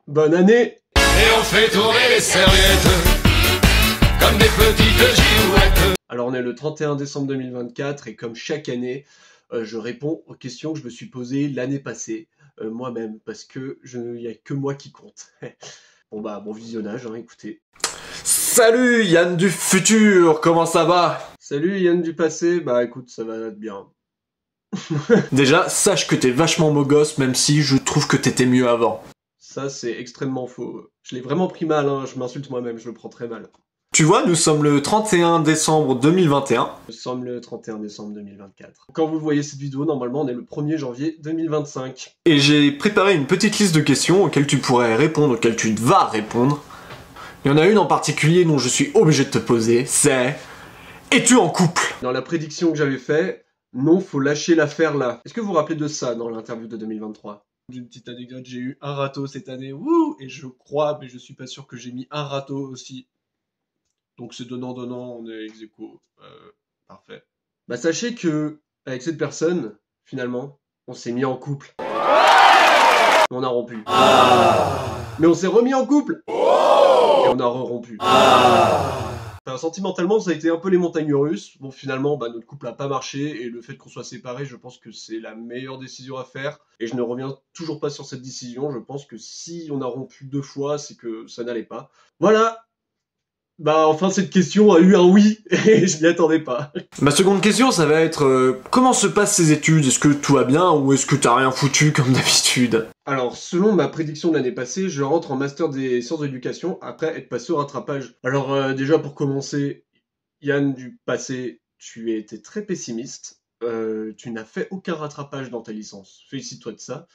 Bonne année! Et on fait tourner les serviettes comme des petites girouettes. Alors on est le 31 décembre 2024 et comme chaque année, je réponds aux questions que je me suis posées l'année passée, moi-même, parce que il y a que moi qui compte. Bon bah, bon visionnage, hein, écoutez. Salut Yann du futur, comment ça va? Salut Yann du passé, bah écoute, ça va bien. Déjà, sache que t'es vachement beau gosse, même si je trouve que t'étais mieux avant. Ça c'est extrêmement faux. Je l'ai vraiment pris mal, hein, je m'insulte moi-même, je le prends très mal. Tu vois, nous sommes le 31 décembre 2021. Nous sommes le 31 décembre 2024. Quand vous voyez cette vidéo, normalement on est le 1er janvier 2025. Et j'ai préparé une petite liste de questions auxquelles tu pourrais répondre, auxquelles tu vas répondre. Il y en a une en particulier dont je suis obligé de te poser, c'est... Es-tu en couple? Dans la prédiction que j'avais fait, non, faut lâcher l'affaire là. Est-ce que vous vous rappelez de ça dans l'interview de 2023? Une petite anecdote, j'ai eu un râteau cette année, wouh! Et je crois, mais je suis pas sûr que j'ai mis un râteau aussi. Donc c'est donnant-donnant, on est ex aequo. Parfait. Bah sachez que, avec cette personne, finalement, on s'est mis en couple. On a rompu. Mais on s'est remis en couple! Et on a rompu. Enfin, sentimentellement, ça a été un peu les montagnes russes. Bon, finalement, bah, notre couple a pas marché, et le fait qu'on soit séparés, je pense que c'est la meilleure décision à faire. Et je ne reviens toujours pas sur cette décision. Je pense que si on a rompu 2 fois, c'est que ça n'allait pas. Voilà! Bah, enfin, cette question a eu un oui, et je m'y attendais pas. Ma seconde question, ça va être... comment se passent ces études? Est-ce que tout va bien, ou est-ce que t'as rien foutu comme d'habitude? Alors, selon ma prédiction de l'année passée, je rentre en master des sciences de l'éducation après être passé au rattrapage. Alors, déjà pour commencer, Yann du passé, tu étais très pessimiste. Tu n'as fait aucun rattrapage dans ta licence. Félicite-toi de ça.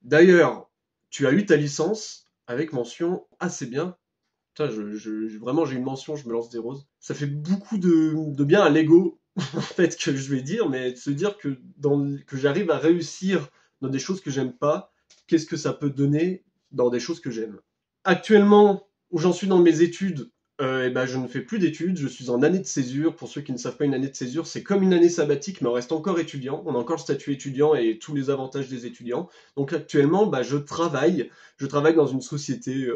D'ailleurs, tu as eu ta licence avec mention assez bien. Putain, vraiment, j'ai une mention, je me lance des roses. Ça fait beaucoup de bien à l'ego, en fait, que je vais dire, mais de se dire que j'arrive à réussir dans des choses que j'aime pas, qu'est-ce que ça peut donner dans des choses que j'aime. Actuellement, où j'en suis dans mes études, eh ben, je ne fais plus d'études, je suis en année de césure. Pour ceux qui ne savent pas, une année de césure, c'est comme une année sabbatique, mais on reste encore étudiant. On a encore le statut étudiant et tous les avantages des étudiants. Donc actuellement, bah, je travaille dans une société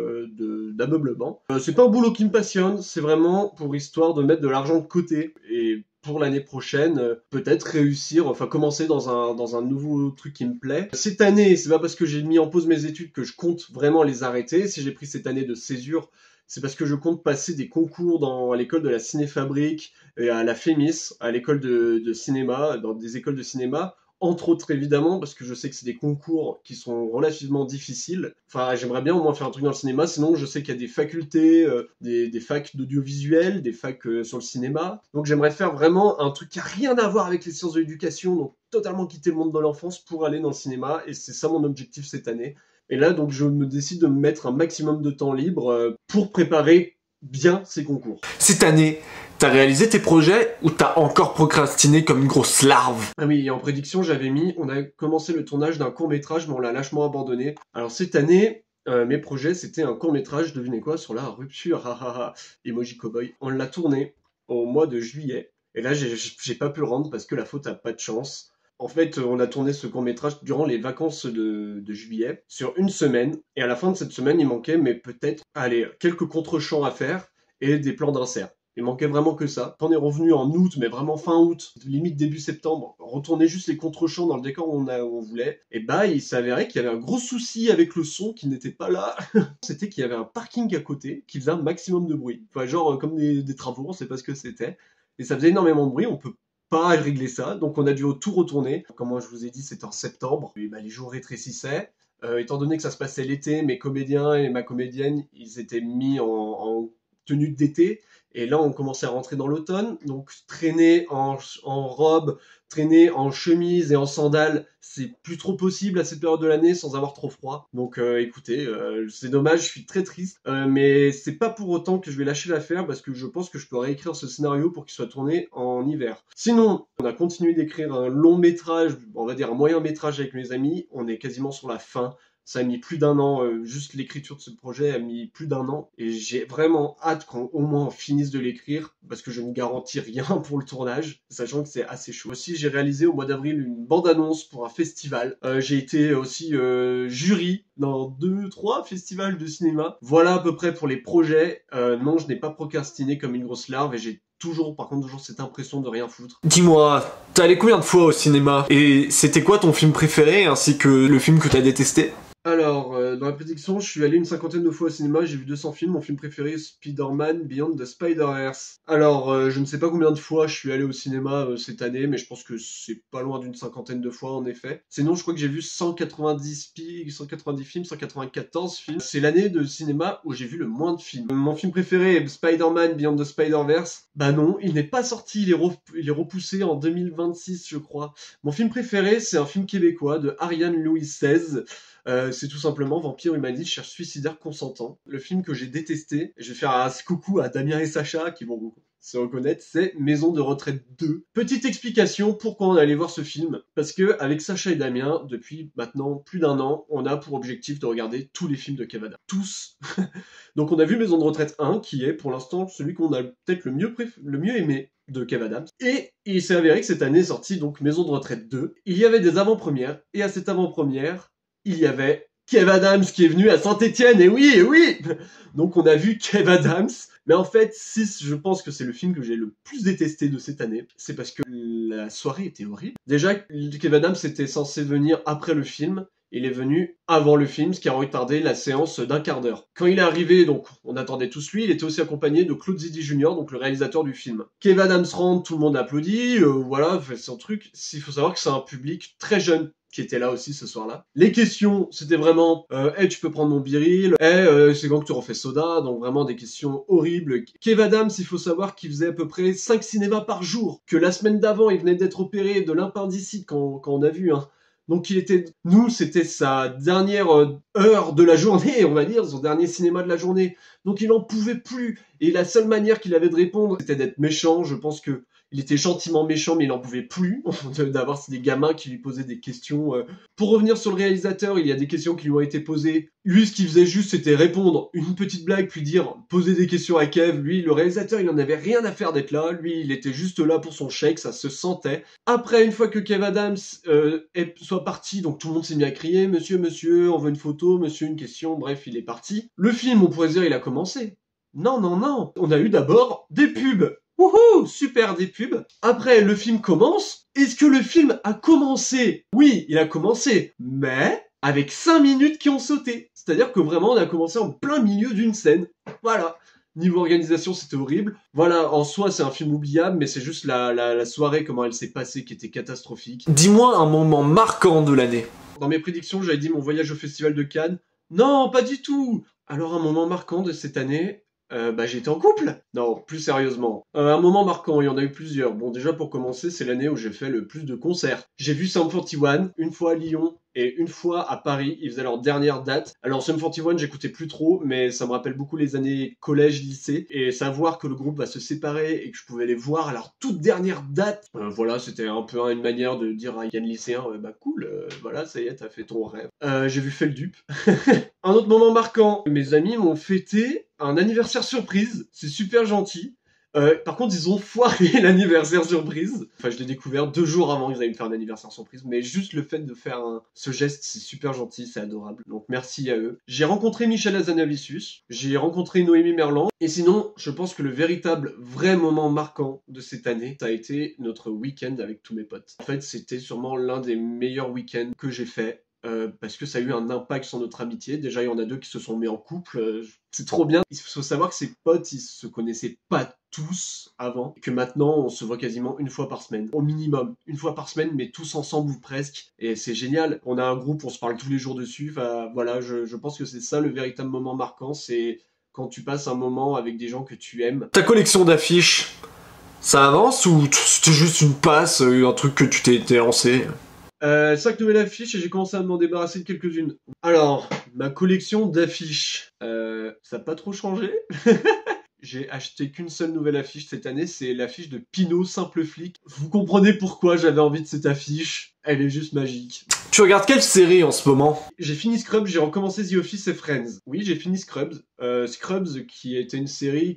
d'ameublement. C'est pas un boulot qui me passionne, c'est vraiment pour histoire de mettre de l'argent de côté. Et pour l'année prochaine, peut-être réussir, enfin commencer dans un nouveau truc qui me plaît. Cette année, c'est pas parce que j'ai mis en pause mes études que je compte vraiment les arrêter. Si j'ai pris cette année de césure, c'est parce que je compte passer des concours à l'école de la Cinéfabrique et à la FEMIS, à l'école de cinéma, dans des écoles de cinéma, entre autres évidemment, parce que je sais que c'est des concours qui sont relativement difficiles. Enfin, j'aimerais bien au moins faire un truc dans le cinéma, sinon je sais qu'il y a des facultés, des facs d'audiovisuel, des facs sur le cinéma. Donc j'aimerais faire vraiment un truc qui a rien à voir avec les sciences de l'éducation, donc totalement quitter le monde de l'enfance pour aller dans le cinéma, et c'est ça mon objectif cette année. Et là, donc, je me décide de me mettre un maximum de temps libre pour préparer bien ces concours. Cette année, t'as réalisé tes projets ou t'as encore procrastiné comme une grosse larve? Ah oui, et en prédiction, on a commencé le tournage d'un court-métrage, mais on l'a lâchement abandonné. Alors cette année, mes projets, c'était un court-métrage, devinez quoi, sur la rupture, emoji cowboy. On l'a tourné au mois de juillet. Et là, j'ai pas pu le rendre parce que la faute a pas de chance. En fait, on a tourné ce court-métrage durant les vacances de juillet, sur une semaine. Et à la fin de cette semaine, il manquait, mais peut-être, allez, quelques contre-champs à faire et des plans d'insert. Il manquait vraiment que ça. On est revenu en août, mais vraiment fin août, limite début septembre. Retourner juste les contre-champs dans le décor où on voulait. Et bah, il s'avérait qu'il y avait un gros souci avec le son qui n'était pas là. C'était qu'il y avait un parking à côté qui faisait un maximum de bruit. Enfin, genre comme des travaux, on sait pas ce que c'était. Et ça faisait énormément de bruit, on peut pas régler ça, donc on a dû tout retourner. Comme moi je vous ai dit, c'était en septembre, et bah, les jours rétrécissaient. Étant donné que ça se passait l'été, mes comédiens et ma comédienne, ils étaient mis en tenue d'été, et là on commençait à rentrer dans l'automne, donc traîner en robe, traîner en chemise et en sandales, c'est plus trop possible à cette période de l'année sans avoir trop froid. Donc écoutez, c'est dommage, je suis très triste, mais c'est pas pour autant que je vais lâcher l'affaire parce que je pense que je peux réécrire ce scénario pour qu'il soit tourné en hiver. Sinon, on a continué d'écrire un long métrage, on va dire un moyen métrage avec mes amis, on est quasiment sur la fin. Ça a mis plus d'1 an, juste l'écriture de ce projet a mis plus d'1 an. Et j'ai vraiment hâte qu'on au moins on finisse de l'écrire, parce que je ne garantis rien pour le tournage, sachant que c'est assez chaud. Aussi, j'ai réalisé au mois d'avril une bande-annonce pour un festival. J'ai été aussi jury dans 2-3 festivals de cinéma. Voilà à peu près pour les projets. Non, je n'ai pas procrastiné comme une grosse larve et j'ai toujours cette impression de rien foutre. Dis-moi, t'es allé combien de fois au cinéma? Et c'était quoi ton film préféré ainsi que le film que t'as détesté? Alors, dans la prédiction, je suis allé une 50aine de fois au cinéma, j'ai vu 200 films. Mon film préféré est Spider-Man Beyond the Spider-Verse. Alors, je ne sais pas combien de fois je suis allé au cinéma cette année, mais je pense que c'est pas loin d'une 50aine de fois en effet. Sinon, je crois que j'ai vu 190 films, 194 films. C'est l'année de cinéma où j'ai vu le moins de films. Mon film préféré est Spider-Man Beyond the Spider-Verse. Bah non, il n'est pas sorti, il est repoussé en 2026, je crois. Mon film préféré, c'est un film québécois de Ariane Louis XVI. C'est tout simplement Vampire Humaniste cherche suicidaire consentant. Le film que j'ai détesté, et je vais faire un coucou à Damien et Sacha qui vont se reconnaître, c'est Maison de retraite 2. Petite explication pourquoi on allait voir ce film. Parce que avec Sacha et Damien, depuis maintenant plus d'1 an, on a pour objectif de regarder tous les films de Kev Adams. Tous. Donc on a vu Maison de retraite 1, qui est pour l'instant celui qu'on a peut-être le mieux aimé de Kev Adams. Et il s'est avéré que cette année est sortie donc Maison de retraite 2. Il y avait des avant-premières, et à cette avant-première, il y avait Kev Adams qui est venu à Saint-Étienne, et oui, et oui. Donc on a vu Kev Adams, mais en fait, si je pense que c'est le film que j'ai le plus détesté de cette année, c'est parce que la soirée était horrible. Déjà, Kev Adams était censé venir après le film, il est venu avant le film, ce qui a retardé la séance d'1 quart d'heure. Quand il est arrivé, donc on attendait tous lui, il était aussi accompagné de Claude Zidi Jr., donc le réalisateur du film. Kev Adams rentre, tout le monde applaudit, voilà, fait son truc. Il faut savoir que c'est un public très jeune qui était là aussi ce soir-là. Les questions, c'était vraiment hey, tu peux prendre mon biril, hey, c'est quand que tu refais soda, donc vraiment des questions horribles. Kev Adams, il faut savoir qu'il faisait à peu près 5 cinémas par jour, que la semaine d'avant, il venait d'être opéré de l'appendicite quand on a vu, hein. Donc c'était sa dernière heure de la journée, on va dire, son dernier cinéma de la journée. Donc il en pouvait plus. Et la seule manière qu'il avait de répondre, c'était d'être méchant. Je pense que il était gentiment méchant, mais il en pouvait plus d'avoir des gamins qui lui posaient des questions. Pour revenir sur le réalisateur, il y a des questions qui lui ont été posées. Lui, ce qu'il faisait juste, c'était répondre une petite blague, puis poser des questions à Kev. Lui, le réalisateur, il en avait rien à faire d'être là. Lui, il était juste là pour son chèque, ça se sentait. Après, une fois que Kev Adams soit parti, donc tout le monde s'est mis à crier « Monsieur, monsieur, on veut une photo, monsieur, une question », bref, il est parti. Le film, on pourrait dire, il a commencé. Non, non, non. On a eu d'abord des pubs. Wouhou, super, des pubs. Après, le film commence. Est-ce que le film a commencé? Oui, il a commencé, mais avec 5 minutes qui ont sauté. C'est-à-dire que vraiment, on a commencé en plein milieu d'une scène. Voilà. Niveau organisation, c'était horrible. Voilà, en soi, c'est un film oubliable, mais c'est juste la soirée, comment elle s'est passée, qui était catastrophique. Dis-moi un moment marquant de l'année. Dans mes prédictions, j'avais dit mon voyage au Festival de Cannes. Non, pas du tout. Alors, un moment marquant de cette année... j'étais en couple. Non, plus sérieusement. Un moment marquant, il y en a eu plusieurs. Bon, déjà pour commencer, c'est l'année où j'ai fait le plus de concerts. J'ai vu Sum 41, une fois à Lyon et une fois à Paris. Ils faisaient leur dernière date. Alors Sum 41, j'écoutais plus trop, mais ça me rappelle beaucoup les années collège, lycée. Et savoir que le groupe va se séparer et que je pouvais les voir à leur toute dernière date. Voilà, c'était un peu une manière de dire à Yann lycéen, cool, voilà, ça y est, t'as fait ton rêve. J'ai vu Feldup. Un autre moment marquant, mes amis m'ont fêté un anniversaire surprise, c'est super gentil. Par contre, ils ont foiré l'anniversaire surprise. Enfin, je l'ai découvert 2 jours avant qu'ils allaient me faire un anniversaire surprise. Mais juste le fait de faire ce geste, c'est super gentil, c'est adorable. Donc merci à eux. J'ai rencontré Michel Hazanavicius, j'ai rencontré Noémie Merlan. Et sinon, je pense que le véritable, vrai moment marquant de cette année, ça a été notre week-end avec tous mes potes. En fait, c'était sûrement l'un des meilleurs week-ends que j'ai fait. Parce que ça a eu un impact sur notre amitié. Déjà, il y en a 2 qui se sont mis en couple. C'est trop bien. Il faut savoir que ces potes, ils se connaissaient pas tous avant. Et que maintenant, on se voit quasiment une fois par semaine. Au minimum. Une fois par semaine, mais tous ensemble ou presque. Et c'est génial. On a un groupe, on se parle tous les jours dessus. Enfin, voilà, je pense que c'est ça le véritable moment marquant. C'est quand tu passes un moment avec des gens que tu aimes. Ta collection d'affiches, ça avance ou c'était juste une passe, un truc que tu t'es lancé? 5 nouvelles affiches et j'ai commencé à m'en débarrasser de quelques-unes. Alors, ma collection d'affiches, ça n'a pas trop changé. J'ai acheté qu'une seule nouvelle affiche cette année, c'est l'affiche de Pinot Simple Flic. Vous comprenez pourquoi j'avais envie de cette affiche, elle est juste magique. Tu Tu regardes quelle série en ce moment? J'ai fini Scrubs, j'ai recommencé The Office et Friends. Oui, j'ai fini Scrubs. Scrubs, qui était une série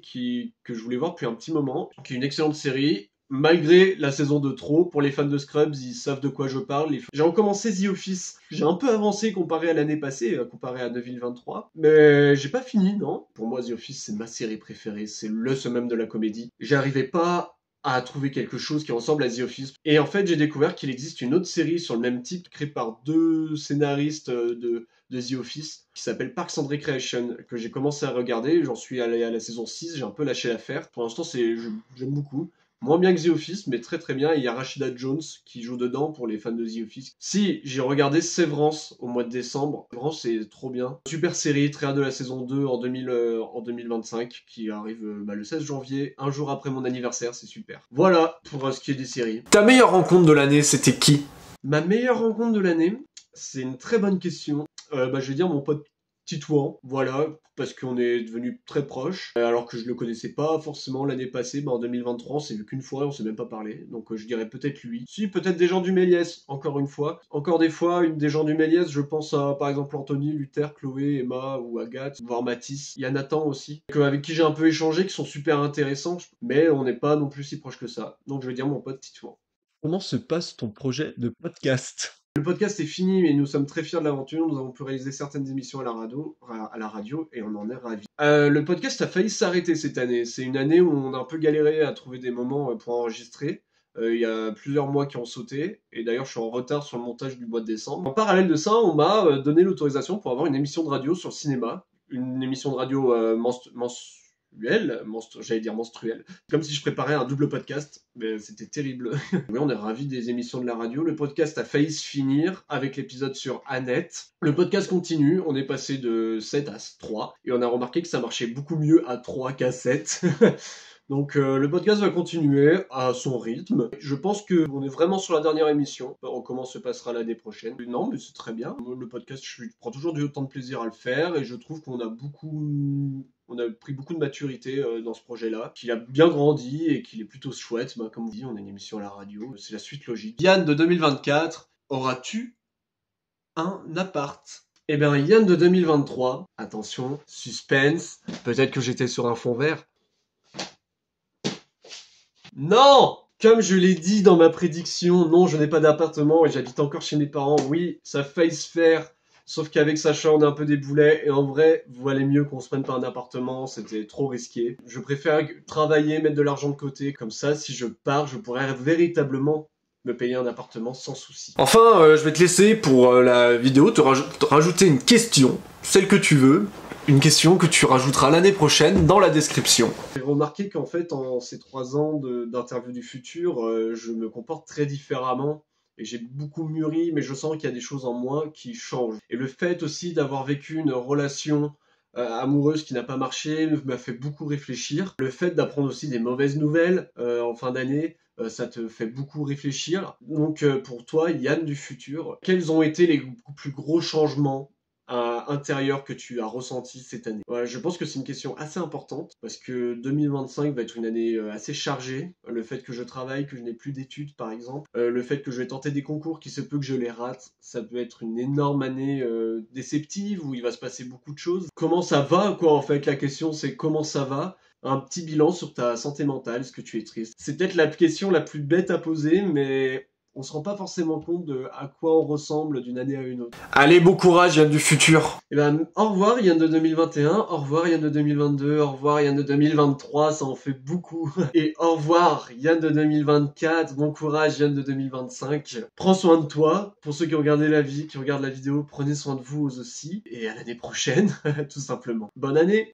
que je voulais voir depuis un petit moment, qui est une excellente série. Malgré la saison de trop, pour les fans de Scrubs, ils savent de quoi je parle. J'ai recommencé The Office. J'ai un peu avancé comparé à l'année passée, comparé à 2023. Mais j'ai pas fini, non. Pour moi, The Office, c'est ma série préférée. C'est le summum de la comédie. J'arrivais pas à trouver quelque chose qui ressemble à The Office. Et en fait, j'ai découvert qu'il existe une autre série sur le même type, créée par 2 scénaristes de The Office, qui s'appelle Parks and Recreation, que j'ai commencé à regarder. J'en suis allé à la saison 6, j'ai un peu lâché l'affaire. Pour l'instant, j'aime beaucoup. Moins bien que The Office, mais très très bien. Et il y a Rashida Jones qui joue dedans pour les fans de The Office. Si, j'ai regardé Severance au mois de décembre. Severance, c'est trop bien. Super série, très hâte de la saison 2 en 2025, qui arrive le 16 janvier, un jour après mon anniversaire. C'est super. Voilà pour ce qui est des séries. Ta meilleure rencontre de l'année, c'était qui? Ma meilleure rencontre de l'année, c'est une très bonne question. Je vais dire mon pote Titouan, voilà, parce qu'on est devenus très proches, alors que je le connaissais pas forcément l'année passée. En 2023, on s'est vu qu'une fois, on s'est même pas parlé, donc je dirais peut-être lui. Si, peut-être des gens du Méliès, encore une fois. Encore des fois, des gens du Méliès, je pense à par exemple Anthony, Luther, Chloé, Emma ou Agathe, voire Mathis. Il y a Nathan aussi, avec qui j'ai un peu échangé, qui sont super intéressants, mais on n'est pas non plus si proches que ça. Donc je vais dire mon pote Titouan. Comment se passe ton projet de podcast ? Le podcast est fini, mais nous sommes très fiers de l'aventure. Nous avons pu réaliser certaines émissions à la radio et on en est ravis. Le podcast a failli s'arrêter cette année. C'est une année où on a un peu galéré à trouver des moments pour enregistrer. Il y a plusieurs mois qui ont sauté, et d'ailleurs je suis en retard sur le montage du mois de décembre. En parallèle de ça, on m'a donné l'autorisation pour avoir une émission de radio sur le cinéma. Une émission de radio j'allais dire menstruelle, comme si je préparais un double podcast, mais c'était terrible. Oui, on est ravis des émissions de la radio. Le podcast a failli se finir avec l'épisode sur Annette. Le podcast continue, on est passé de 7 à 3, et on a remarqué que ça marchait beaucoup mieux à 3 qu'à 7. Donc le podcast va continuer à son rythme. Je pense qu'on est vraiment sur la dernière émission. Comment se passera l'année prochaine. Non, mais c'est très bien. Le podcast, je prends toujours autant de plaisir à le faire, et je trouve qu'on a pris beaucoup de maturité dans ce projet-là, qu'il a bien grandi et qu'il est plutôt chouette. Comme on dit, on a une émission à la radio, c'est la suite logique. Yann de 2024, auras-tu un appart ? Eh bien, Yann de 2023, attention, suspense, peut-être que j'étais sur un fond vert. Non! Comme je l'ai dit dans ma prédiction, non, je n'ai pas d'appartement et j'habite encore chez mes parents. Oui, ça faillit se faire, sauf qu'avec Sacha, on est un peu des boulets. Et en vrai, vous valez mieux qu'on se prenne pas un appartement, c'était trop risqué. Je préfère travailler, mettre de l'argent de côté. Comme ça, si je pars, je pourrais véritablement me payer un appartement sans souci. Enfin, je vais te laisser pour la vidéo te rajouter une question, celle que tu veux. Une question que tu rajouteras l'année prochaine dans la description. J'ai remarqué qu'en fait, en ces 3 ans d'interview du futur, je me comporte très différemment et j'ai beaucoup mûri, mais je sens qu'il y a des choses en moi qui changent. Et le fait aussi d'avoir vécu une relation amoureuse qui n'a pas marché m'a fait beaucoup réfléchir. Le fait d'apprendre aussi des mauvaises nouvelles en fin d'année, ça te fait beaucoup réfléchir. Donc pour toi, Yann du futur, quels ont été les plus gros changements intérieur que tu as ressenti cette année? Ouais, je pense que c'est une question assez importante parce que 2025 va être une année assez chargée. Le fait que je travaille, que je n'ai plus d'études par exemple, le fait que je vais tenter des concours qui se peut que je les rate, ça peut être une énorme année déceptive où il va se passer beaucoup de choses. Comment ça va quoi en fait? La question c'est comment ça va? Un petit bilan sur ta santé mentale, est-ce que tu es triste? C'est peut-être la question la plus bête à poser, mais on se rend pas forcément compte de à quoi on ressemble d'une année à une autre. Allez, bon courage Yann du futur. Et au revoir Yann de 2021, au revoir Yann de 2022, au revoir Yann de 2023, ça en fait beaucoup. Et au revoir Yann de 2024, bon courage Yann de 2025. Prends soin de toi. Pour ceux qui regardent la vidéo, prenez soin de vous aussi. Et à l'année prochaine, tout simplement. Bonne année!